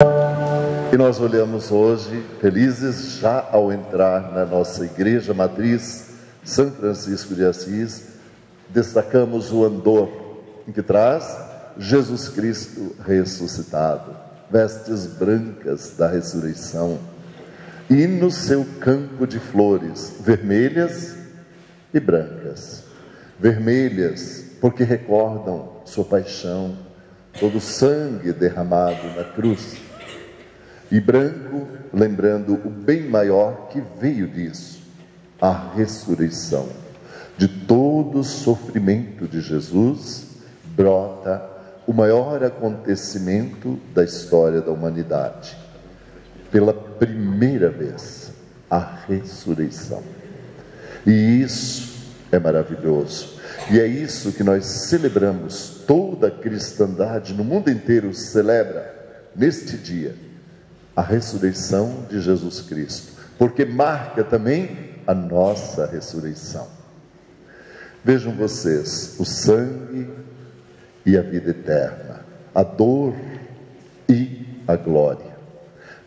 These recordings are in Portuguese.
E nós olhamos hoje, felizes, já ao entrar na nossa igreja matriz, São Francisco de Assis, destacamos o andor, em que traz Jesus Cristo ressuscitado, vestes brancas da ressurreição, e no seu campo de flores, vermelhas e brancas. Vermelhas, porque recordam sua paixão, todo o sangue derramado na cruz. E branco, lembrando o bem maior que veio disso, a ressurreição. De todo o sofrimento de Jesus, brota o maior acontecimento da história da humanidade. Pela primeira vez, a ressurreição. E isso é maravilhoso. E é isso que nós celebramos, toda a cristandade no mundo inteiro celebra neste dia, a ressurreição de Jesus Cristo, porque marca também a nossa ressurreição. Vejam vocês, o sangue e a vida eterna, a dor e a glória.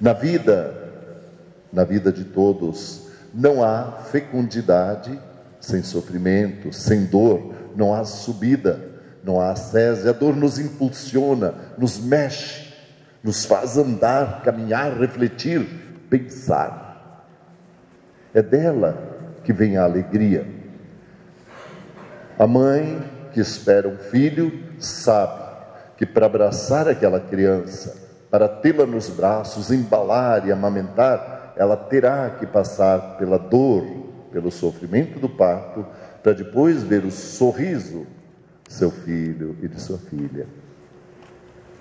Na vida de todos, não há fecundidade sem sofrimento, sem dor, não há subida, não há ascese. A dor nos impulsiona, nos mexe, nos faz andar, caminhar, refletir, pensar. É dela que vem a alegria. A mãe que espera um filho sabe que para abraçar aquela criança, para tê-la nos braços, embalar e amamentar, ela terá que passar pela dor, pelo sofrimento do parto, para depois ver o sorriso de seu filho e de sua filha.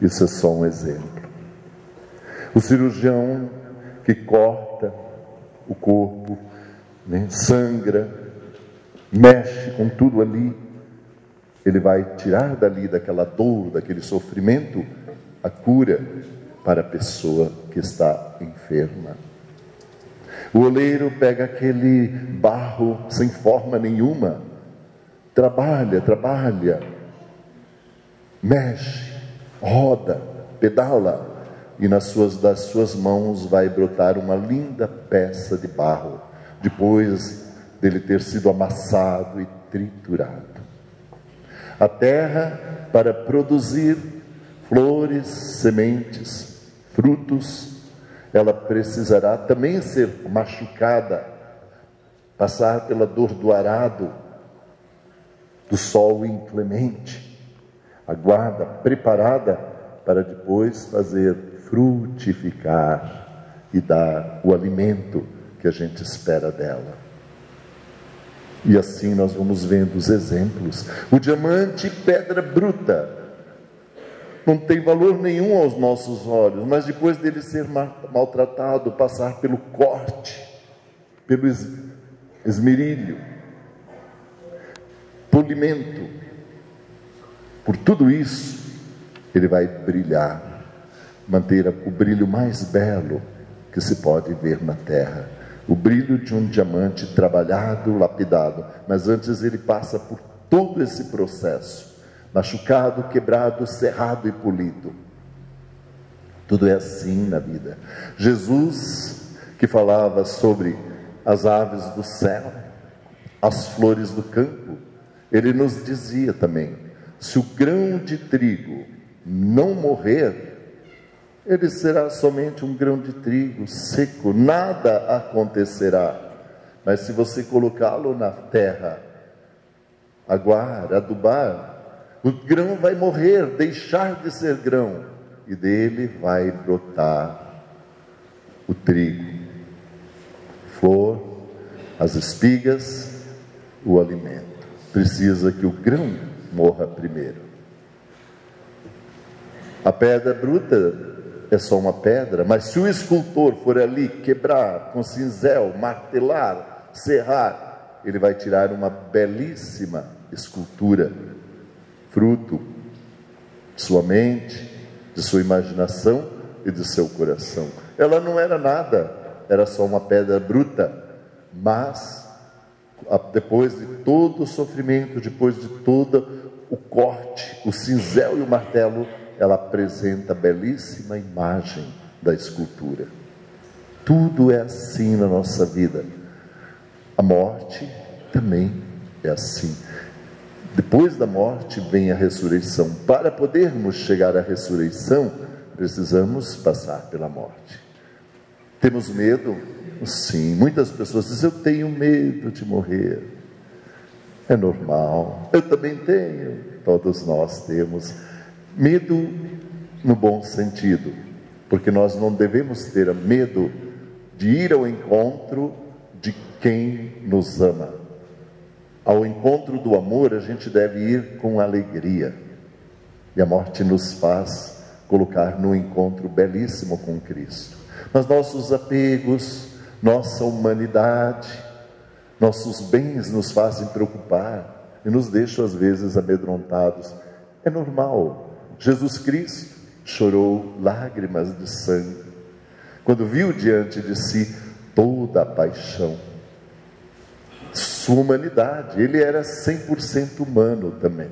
Isso é só um exemplo. O cirurgião que corta o corpo, sangra, mexe com tudo ali, ele vai tirar dali, daquela dor, daquele sofrimento, a cura para a pessoa que está enferma. O oleiro pega aquele barro sem forma nenhuma, trabalha, mexe, roda, pedala, e das suas mãos vai brotar uma linda peça de barro, depois dele ter sido amassado e triturado. A terra, para produzir flores, sementes, frutos, ela precisará também ser machucada, passar pela dor do arado, do sol inclemente, aguarda, preparada para depois fazer frutificar e dar o alimento que a gente espera dela. E assim nós vamos vendo os exemplos. O diamante, pedra bruta, não tem valor nenhum aos nossos olhos, mas depois dele ser maltratado, passar pelo corte, pelo esmerilho, polimento, por tudo isso, ele vai brilhar, manter o brilho mais belo que se pode ver na terra, o brilho de um diamante trabalhado, lapidado, mas antes ele passa por todo esse processo, machucado, quebrado, serrado e polido. Tudo é assim na vida. Jesus, que falava sobre as aves do céu, as flores do campo, ele nos dizia também, se o grão de trigo não morrer, ele será somente um grão de trigo seco, nada acontecerá. Mas se você colocá-lo na terra, aguar, adubar, o grão vai morrer, deixar de ser grão, e dele vai brotar o trigo, flor, as espigas, o alimento. Precisa que o grão morra primeiro. A pedra bruta é só uma pedra, mas se o escultor for ali quebrar com cinzel, martelar, serrar, ele vai tirar uma belíssima escultura, fruto de sua mente, de sua imaginação e de seu coração. Ela não era nada, era só uma pedra bruta, mas depois de todo o sofrimento, depois de todo o corte, o cinzel e o martelo, ela apresenta a belíssima imagem da escultura. Tudo é assim na nossa vida. A morte também é assim. Depois da morte vem a ressurreição. Para podermos chegar à ressurreição, precisamos passar pela morte. Temos medo? Sim. Muitas pessoas dizem: eu tenho medo de morrer. É normal. Eu também tenho. Todos nós temos. Medo no bom sentido. Porque nós não devemos ter medo de ir ao encontro de quem nos ama. Ao encontro do amor, a gente deve ir com alegria. E a morte nos faz colocar no encontro belíssimo com Cristo. Mas nossos apegos, nossa humanidade, nossos bens nos fazem preocupar e nos deixam às vezes amedrontados. É normal. Jesus Cristo chorou lágrimas de sangue quando viu diante de si toda a paixão. Sua humanidade, ele era 100% humano também.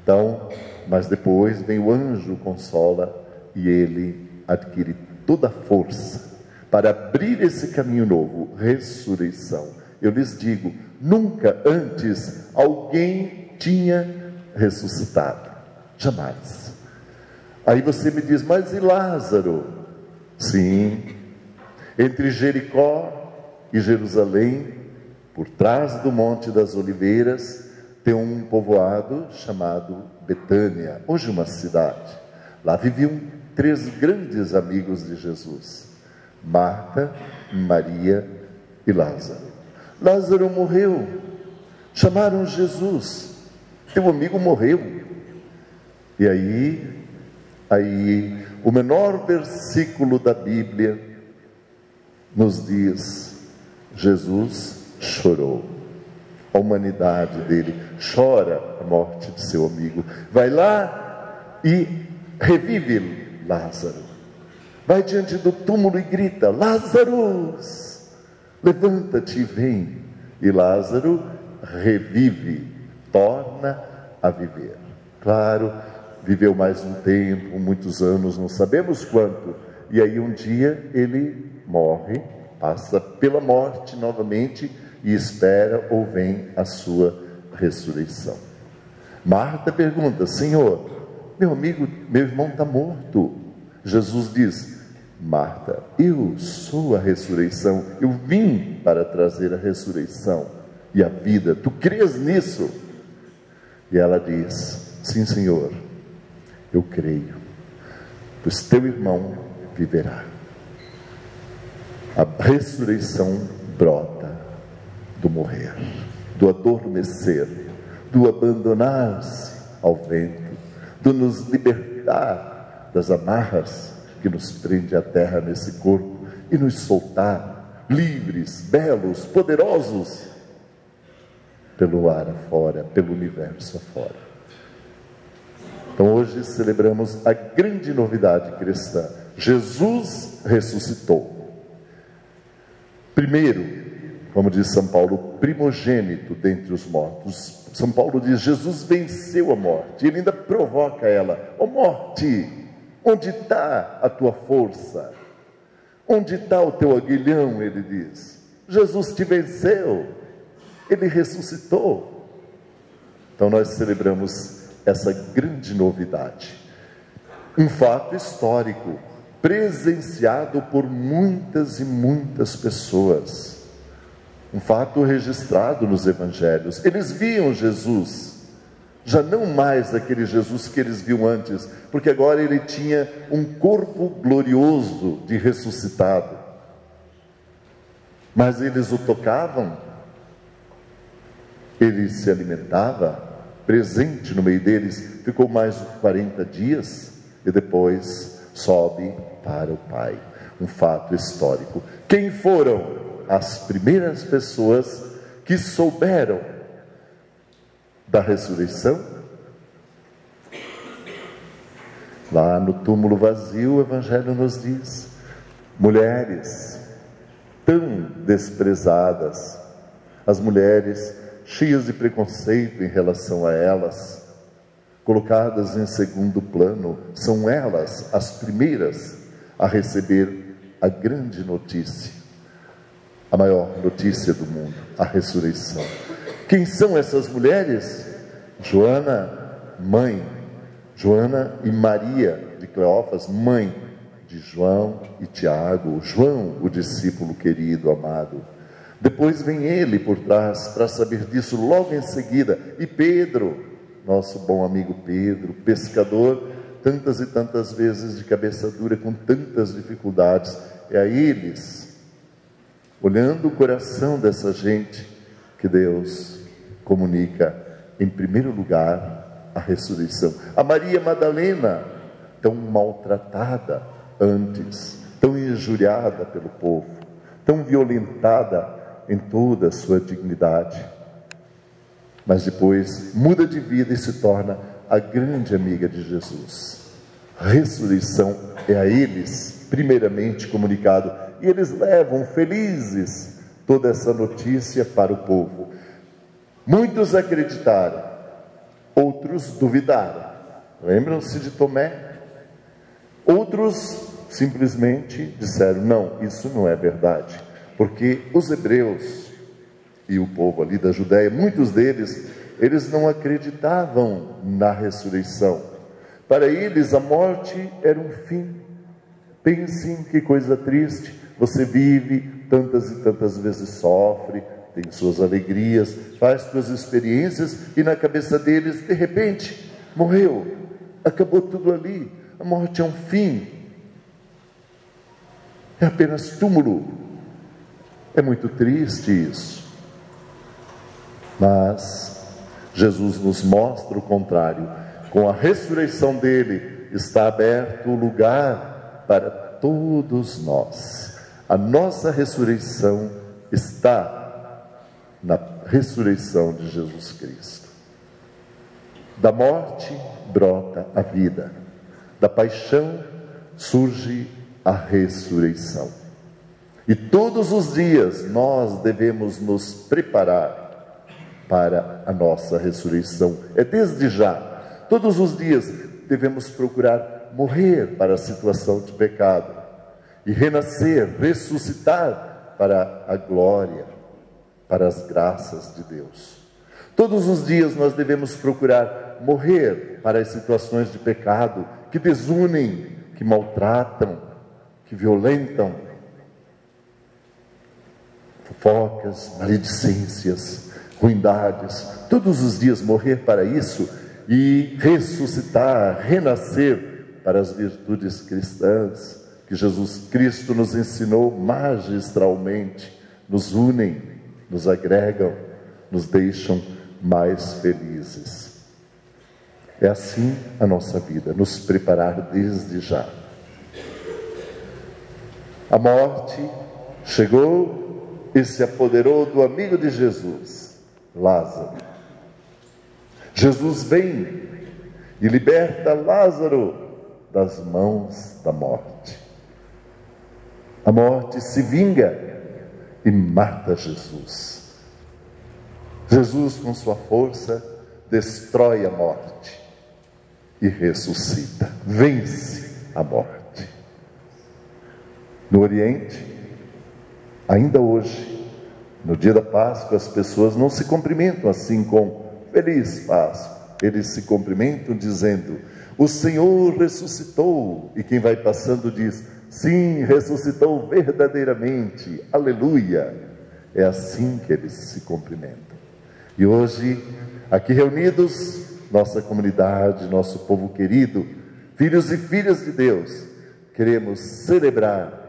Então, mas depois vem o anjo consola e ele adquire toda a força para abrir esse caminho novo, ressurreição. Eu lhes digo, nunca antes alguém tinha ressuscitado, jamais. Aí você me diz: mas e Lázaro? Sim, entre Jericó e Jerusalém, por trás do Monte das Oliveiras, tem um povoado chamado Betânia, hoje uma cidade. Lá viviam 3 grandes amigos de Jesus: Marta, Maria e Lázaro. Lázaro morreu, chamaram Jesus: teu amigo morreu. E aí o menor versículo da Bíblia nos diz: Jesus chorou. A humanidade dele chora a morte de seu amigo. Vai lá e revive Lázaro. Vai diante do túmulo e grita: Lázaro, levanta-te e vem. E Lázaro revive, torna a viver. Claro, viveu mais um tempo, muitos anos, não sabemos quanto. E aí um dia ele morre, passa pela morte novamente e espera ou vem a sua ressurreição. Marta pergunta: Senhor, meu amigo, meu irmão está morto. Jesus diz: Marta, eu sou a ressurreição. Eu vim para trazer a ressurreição e a vida. Tu crês nisso? E ela diz: sim, Senhor, eu creio, pois teu irmão viverá. A ressurreição brota do morrer, do adormecer, do abandonar-se ao vento, do nos libertar das amarras que nos prende à terra nesse corpo e nos soltar livres, belos, poderosos pelo ar afora, pelo universo afora. Então hoje celebramos a grande novidade cristã: Jesus ressuscitou. Primeiro, como diz São Paulo, primogênito dentre os mortos. São Paulo diz: Jesus venceu a morte. Ele ainda provoca ela: ó morte, onde está a tua força? Onde está o teu aguilhão? Ele diz: Jesus te venceu, ele ressuscitou. Então nós celebramos essa grande novidade, um fato histórico, presenciado por muitas e muitas pessoas, um fato registrado nos evangelhos. Eles viam Jesus, já não mais aquele Jesus que eles viam antes, porque agora ele tinha um corpo glorioso de ressuscitado, mas eles o tocavam, ele se alimentava, presente no meio deles, ficou mais de 40 dias e depois sobe para o Pai. Um fato histórico. Quem foram as primeiras pessoas que souberam da ressurreição? Lá no túmulo vazio, o Evangelho nos diz: mulheres tão desprezadas, as mulheres cheias de preconceito em relação a elas, colocadas em segundo plano, são elas as primeiras a receber a grande notícia, a maior notícia do mundo, a ressurreição. Quem são essas mulheres? Joana, mãe, Joana e Maria de Cleófas, mãe de João e Tiago, João, o discípulo querido, amado. Depois vem ele por trás para saber disso logo em seguida. E Pedro, nosso bom amigo Pedro, pescador, tantas e tantas vezes de cabeça dura, com tantas dificuldades. É a eles, olhando o coração dessa gente, que Deus comunica, em primeiro lugar, a ressurreição. A Maria Madalena, tão maltratada antes, tão injuriada pelo povo, tão violentada em toda a sua dignidade, mas depois muda de vida e se torna a grande amiga de Jesus. A ressurreição é a eles primeiramente comunicado, e eles levam felizes toda essa notícia para o povo. Muitos acreditaram, outros duvidaram. Lembram-se de Tomé? Outros simplesmente disseram: não, isso não é verdade, porque os hebreus e o povo ali da Judéia, muitos deles, eles não acreditavam na ressurreição. Para eles a morte era um fim. Pensem que coisa triste, você vive tantas e tantas vezes, sofre, tem suas alegrias, faz suas experiências, e na cabeça deles, de repente, morreu, acabou tudo ali. A morte é um fim, é apenas túmulo. É muito triste isso, mas Jesus nos mostra o contrário. Com a ressurreição dele está aberto o lugar para todos nós. A nossa ressurreição está na ressurreição de Jesus Cristo. Da morte brota a vida, da paixão surge a ressurreição. E todos os dias nós devemos nos preparar para a nossa ressurreição. É desde já. Todos os dias devemos procurar morrer para a situação de pecado e renascer, ressuscitar para a glória, para as graças de Deus. Todos os dias nós devemos procurar morrer para as situações de pecado que desunem, que maltratam, que violentam, fofocas, maledicências, ruindades. Todos os dias morrer para isso e ressuscitar, renascer para as virtudes cristãs que Jesus Cristo nos ensinou magistralmente, nos unem, nos agregam, nos deixam mais felizes. É assim a nossa vida, nos preparar desde já. A morte chegou e se apoderou do amigo de Jesus, Lázaro. Jesus vem e liberta Lázaro das mãos da morte. A morte se vinga e mata Jesus. Jesus, com sua força, destrói a morte e ressuscita, vence a morte. No Oriente, ainda hoje, no dia da Páscoa, as pessoas não se cumprimentam assim com Feliz Páscoa. Eles se cumprimentam dizendo: o Senhor ressuscitou. E quem vai passando diz: sim, ressuscitou verdadeiramente, aleluia. É assim que eles se cumprimentam. E hoje, aqui reunidos, nossa comunidade, nosso povo querido, filhos e filhas de Deus, queremos celebrar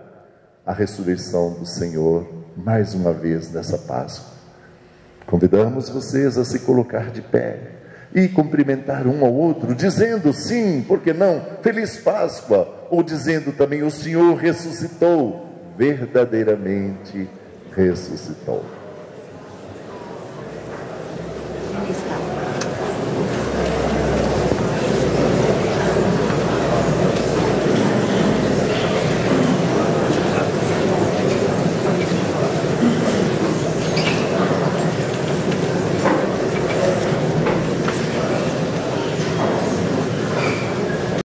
a ressurreição do Senhor mais uma vez nessa Páscoa. Convidamos vocês a se colocar de pé e cumprimentar um ao outro, dizendo sim, por que não, Feliz Páscoa, ou dizendo também: o Senhor ressuscitou, verdadeiramente ressuscitou.